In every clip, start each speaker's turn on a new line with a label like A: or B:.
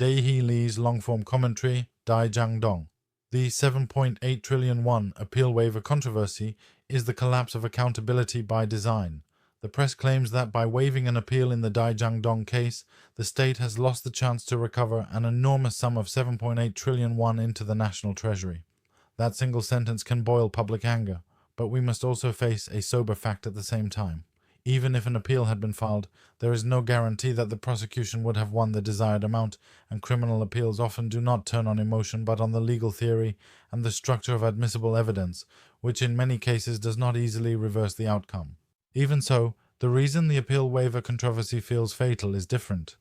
A: Daehee Lee's long-form commentary, Daejang-dong. The 7.8 trillion won appeal-waiver controversy is the collapse of accountability by design. The press claims that by waiving an appeal in the Daejang-dong case, the state has lost the chance to recover an enormous sum of 7.8 trillion won into the national treasury. That single sentence can boil public anger, but we must also face a sober fact at the same time. Even if an appeal had been filed, there is no guarantee that the prosecution would have won the desired amount, and criminal appeals often do not turn on emotion but on the legal theory and the structure of admissible evidence, which in many cases does not easily reverse the outcome. Even so, the reason the appeal-waiver controversy feels fatal is different.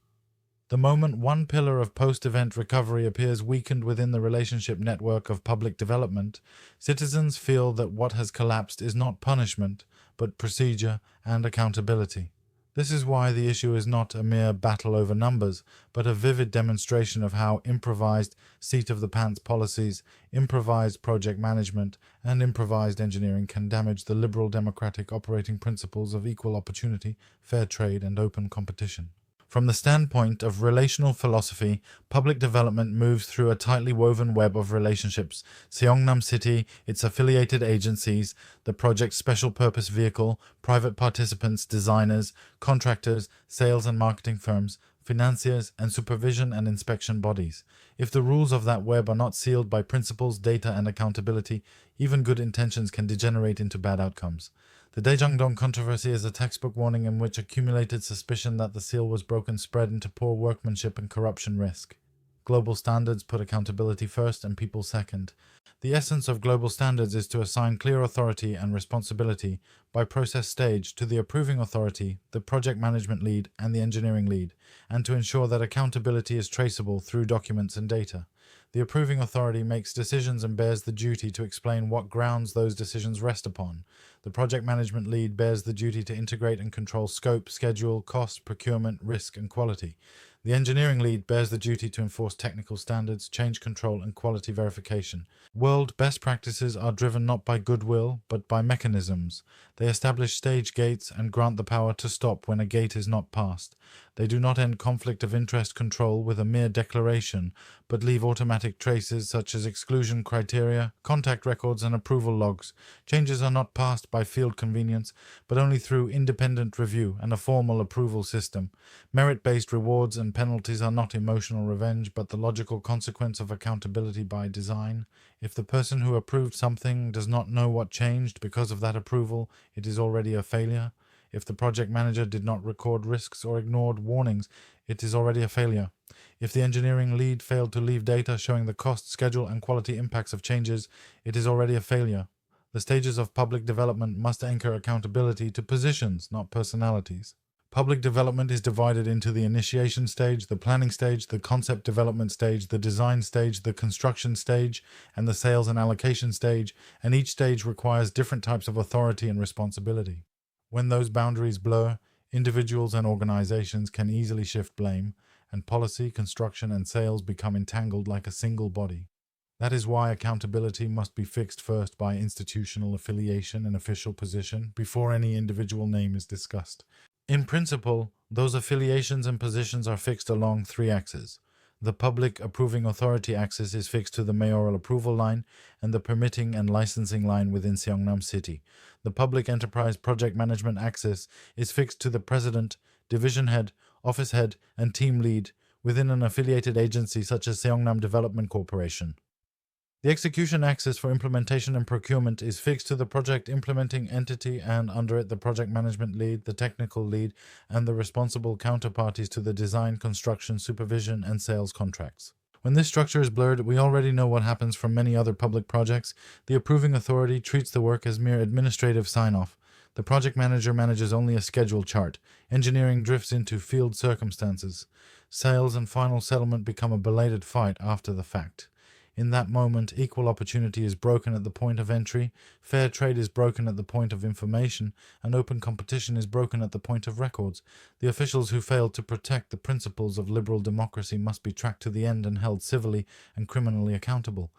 A: The moment one pillar of post-event recovery appears weakened within the relationship network of public development, citizens feel that what has collapsed is not punishment, but procedure and accountability. This is why the issue is not a mere battle over numbers, but a vivid demonstration of how improvised seat-of-the-pants policies, improvised project management, and improvised engineering can damage the liberal democratic operating principles of equal opportunity, fair trade, and open competition. From the standpoint of relational philosophy, public development moves through a tightly woven web of relationships. Seongnam City, its affiliated agencies, the project's special purpose vehicle, private participants, designers, contractors, sales and marketing firms, financiers, and supervision and inspection bodies. If the rules of that web are not sealed by principles, data, and accountability, even good intentions can degenerate into bad outcomes. The Daejang-dong controversy is a textbook warning in which accumulated suspicion that the seal was broken spread into poor workmanship and corruption risk. Global standards put accountability first and people second. The essence of global standards is to assign clear authority and responsibility by process stage to the approving authority, the project management lead, and the engineering lead, and to ensure that accountability is traceable through documents and data. The approving authority makes decisions and bears the duty to explain what grounds those decisions rest upon. The project management lead bears the duty to integrate and control scope, schedule, cost, procurement, risk, and quality. The engineering lead bears the duty to enforce technical standards, change control, and quality verification. World best practices are driven not by goodwill, but by mechanisms. They establish stage gates and grant the power to stop when a gate is not passed. They do not end conflict of interest control with a mere declaration, but leave automatic traces such as exclusion criteria, contact records, and approval logs. Changes are not passed by field convenience, but only through independent review and a formal approval system. Merit-based rewards and penalties are not emotional revenge, but the logical consequence of accountability by design. If the person who approved something does not know what changed because of that approval, it is already a failure. If the project manager did not record risks or ignored warnings, it is already a failure. If the engineering lead failed to leave data showing the cost, schedule, and quality impacts of changes, it is already a failure. The stages of public development must anchor accountability to positions, not personalities. Public development is divided into the initiation stage, the planning stage, the concept development stage, the design stage, the construction stage, and the sales and allocation stage, and each stage requires different types of authority and responsibility. When those boundaries blur, individuals and organizations can easily shift blame, and policy, construction, and sales become entangled like a single body. That is why accountability must be fixed first by institutional affiliation and official position before any individual name is discussed. In principle, those affiliations and positions are fixed along three axes. The public approving authority axis is fixed to the mayoral approval line and the permitting and licensing line within Seongnam City. The public enterprise project management axis is fixed to the president, division head, office head, and team lead within an affiliated agency such as Seongnam Development Corporation. The execution axis for implementation and procurement is fixed to the project implementing entity and under it the project management lead, the technical lead, and the responsible counterparties to the design, construction, supervision, and sales contracts. When this structure is blurred, we already know what happens from many other public projects. The approving authority treats the work as mere administrative sign-off. The project manager manages only a schedule chart. Engineering drifts into field circumstances. Sales and final settlement become a belated fight after the fact. In that moment, equal opportunity is broken at the point of entry, fair trade is broken at the point of information, and open competition is broken at the point of records. The officials who fail to protect the principles of liberal democracy must be tracked to the end and held civilly and criminally accountable.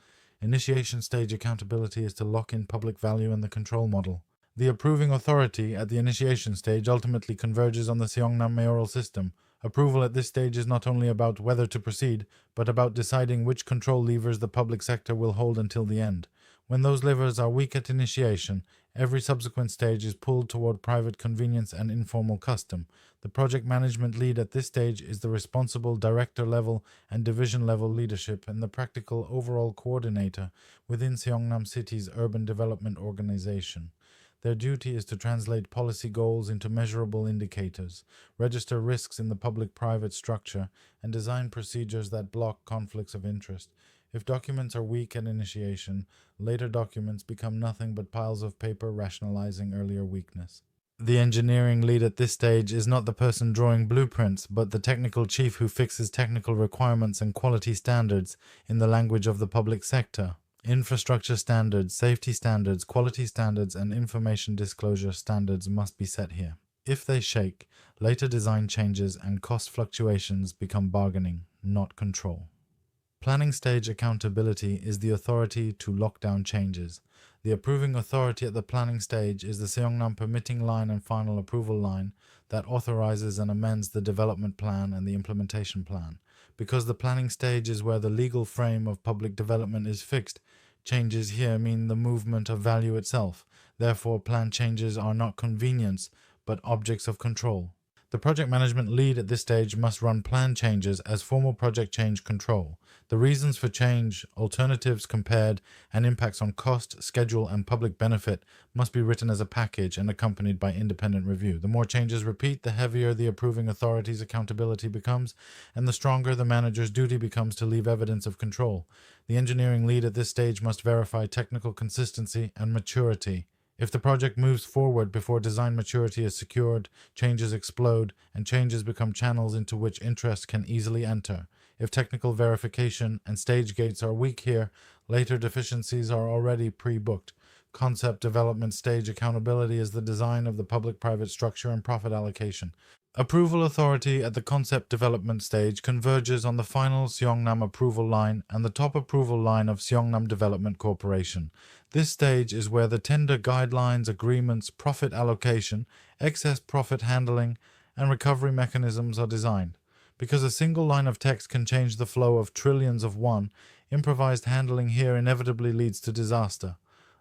A: Initiation stage accountability is to lock in public value and the control model. The approving authority at the initiation stage ultimately converges on the Seongnam mayoral system, Approval at this stage is not only about whether to proceed, but about deciding which control levers the public sector will hold until the end. When those levers are weak at initiation, every subsequent stage is pulled toward private convenience and informal custom. The project management lead at this stage is the responsible director level and division level leadership and the practical overall coordinator within Seongnam City's urban development organization. Their duty is to translate policy goals into measurable indicators, register risks in the public-private structure, and design procedures that block conflicts of interest. If documents are weak at initiation, later documents become nothing but piles of paper rationalizing earlier weakness. The engineering lead at this stage is not the person drawing blueprints, but the technical chief who fixes technical requirements and quality standards in the language of the public sector. Infrastructure standards, safety standards, quality standards, and information disclosure standards must be set here. If they shake, later design changes and cost fluctuations become bargaining, not control. Planning stage accountability is the authority to lock down changes. The approving authority at the planning stage is the Seongnam permitting line and final approval line that authorizes and amends the development plan and the implementation plan. Because the planning stage is where the legal frame of public development is fixed, changes here mean the movement of value itself. Therefore, plan changes are not convenience, but objects of control. The project management lead at this stage must run plan changes as formal project change control. The reasons for change, alternatives compared, and impacts on cost, schedule, and public benefit must be written as a package and accompanied by independent review. The more changes repeat, the heavier the approving authority's accountability becomes, and the stronger the manager's duty becomes to leave evidence of control. The engineering lead at this stage must verify technical consistency and maturity. If the project moves forward before design maturity is secured, changes explode, and changes become channels into which interest can easily enter. If technical verification and stage gates are weak here, later deficiencies are already pre-booked. Concept development stage accountability is the design of the public-private structure and profit allocation. Approval authority at the concept development stage converges on the final Seongnam approval line and the top approval line of Seongnam Development Corporation. This stage is where the tender guidelines, agreements, profit allocation, excess profit handling, and recovery mechanisms are designed. Because a single line of text can change the flow of trillions of won, improvised handling here inevitably leads to disaster.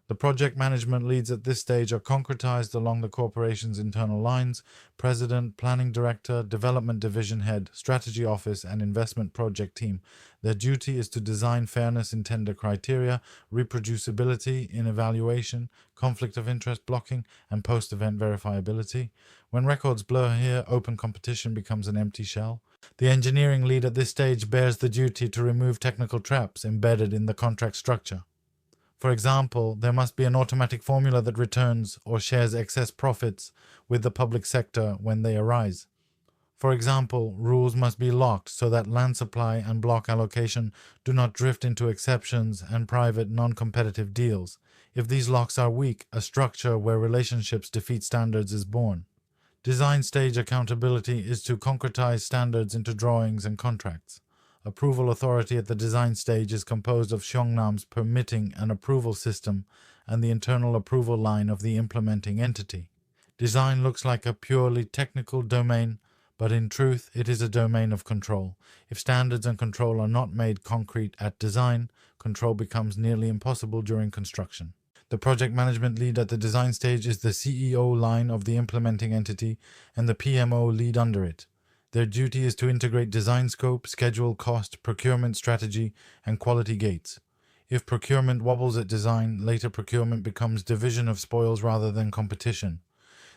A: The project management leads at this stage are concretized along the corporation's internal lines: president, planning director, development division head, strategy office, and investment project team. Their duty is to design fairness in tender criteria, reproducibility in evaluation, conflict of interest blocking, and post-event verifiability. When records blur here, open competition becomes an empty shell. The engineering lead at this stage bears the duty to remove technical traps embedded in the contract structure. For example, there must be an automatic formula that returns or shares excess profits with the public sector when they arise. For example, rules must be locked so that land supply and block allocation do not drift into exceptions and private non-competitive deals. If these locks are weak, a structure where relationships defeat standards is born. Design stage accountability is to concretize standards into drawings and contracts. Approval authority at the design stage is composed of Seongnam's permitting and approval system and the internal approval line of the implementing entity. Design looks like a purely technical domain, but in truth it is a domain of control. If standards and control are not made concrete at design, control becomes nearly impossible during construction. The project management lead at the design stage is the CEO line of the implementing entity and the PMO lead under it. Their duty is to integrate design scope, schedule, cost, procurement strategy, and quality gates. If procurement wobbles at design, later procurement becomes division of spoils rather than competition.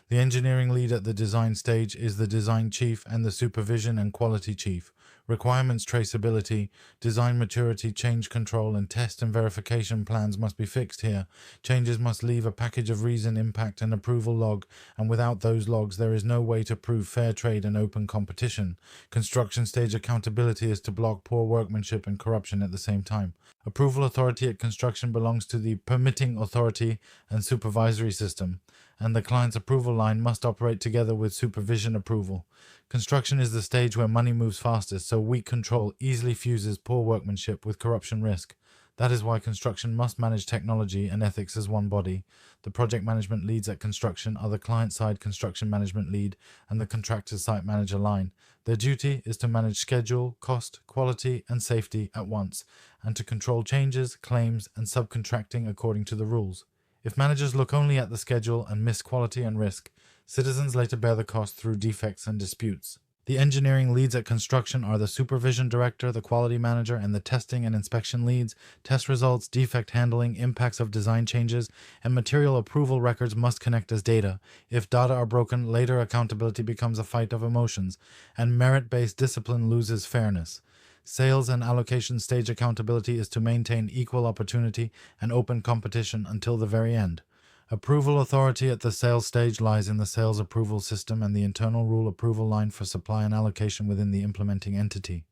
A: The engineering lead at the design stage is the design chief and the supervision and quality chief. Requirements traceability, design maturity, change control, and test and verification plans must be fixed here. Changes must leave a package of reason, impact, and approval log, and without those logs there is no way to prove fair trade and open competition. Construction stage accountability is to block poor workmanship and corruption at the same time. Approval authority at construction belongs to the permitting authority and supervisory system, and the client's approval line must operate together with supervision approval. Construction is the stage where money moves fastest, so weak control easily fuses poor workmanship with corruption risk. That is why construction must manage technology and ethics as one body. The project management leads at construction are the client-side construction management lead and the contractor site manager line. Their duty is to manage schedule, cost, quality, and safety at once, and to control changes, claims, and subcontracting according to the rules. If managers look only at the schedule and miss quality and risk, citizens later bear the cost through defects and disputes. The engineering leads at construction are the supervision director, the quality manager, and the testing and inspection leads. Test results, defect handling, impacts of design changes, and material approval records must connect as data. If data are broken, later accountability becomes a fight of emotions, and merit-based discipline loses fairness. Sales and allocation stage accountability is to maintain equal opportunity and open competition until the very end. Approval authority at the sales stage lies in the sales approval system and the internal rule approval line for supply and allocation within the implementing entity.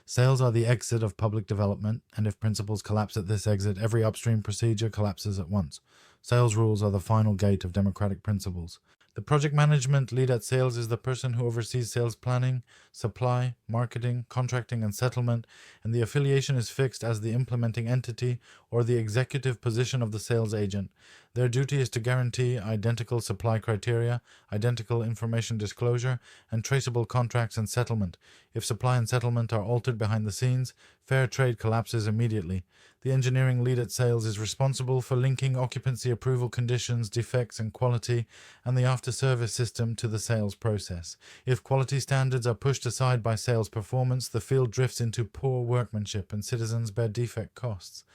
A: Sales are the exit of public development, and if principles collapse at this exit, every upstream procedure collapses at once. Sales rules are the final gate of democratic principles. The project management lead at sales is the person who oversees sales planning, supply, marketing, contracting, and settlement, and the affiliation is fixed as the implementing entity or the executive position of the sales agent. Their duty is to guarantee identical supply criteria, identical information disclosure, and traceable contracts and settlement. If supply and settlement are altered behind the scenes, fair trade collapses immediately. The engineering lead at sales is responsible for linking occupancy approval conditions, defects, and quality, and the after-service system to the sales process. If quality standards are pushed aside by sales performance, the field drifts into poor workmanship and citizens bear defect costs.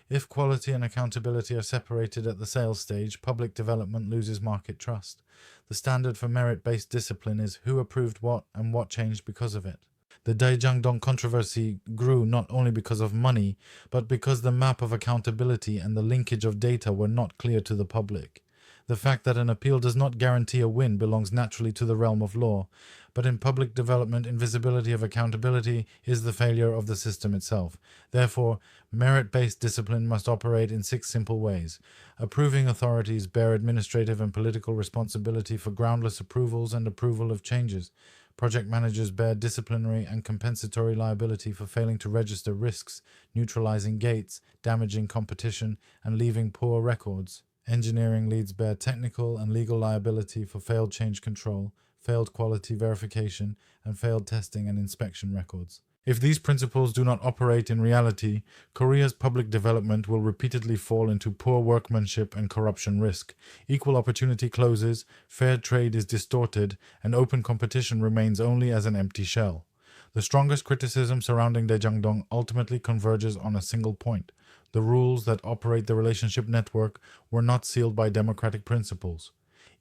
A: If quality and accountability are separated at the sales stage, public development loses market trust. The standard for merit-based discipline is who approved what and what changed because of it. The Daejang-dong controversy grew not only because of money, but because the map of accountability and the linkage of data were not clear to the public. The fact that an appeal does not guarantee a win belongs naturally to the realm of law, but in public development, invisibility of accountability is the failure of the system itself. Therefore, merit-based discipline must operate in 6 simple ways. Approving authorities bear administrative and political responsibility for groundless approvals and approval of changes. Project managers bear disciplinary and compensatory liability for failing to register risks, neutralizing gates, damaging competition, and leaving poor records. Engineering leads bear technical and legal liability for failed change control, failed quality verification, and failed testing and inspection records. If these principles do not operate in reality, Korea's public development will repeatedly fall into poor workmanship and corruption risk. Equal opportunity closes, fair trade is distorted, and open competition remains only as an empty shell. The strongest criticism surrounding Daejang-dong ultimately converges on a single point. The rules that operate the relationship network were not sealed by democratic principles.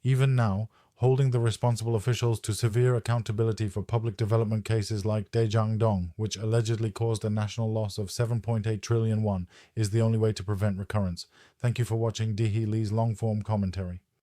A: Even now, holding the responsible officials to severe accountability for public development cases like Daejang-dong, which allegedly caused a national loss of 7.8 trillion won, is the only way to prevent recurrence. Thank you for watching Daehee Lee's long-form commentary.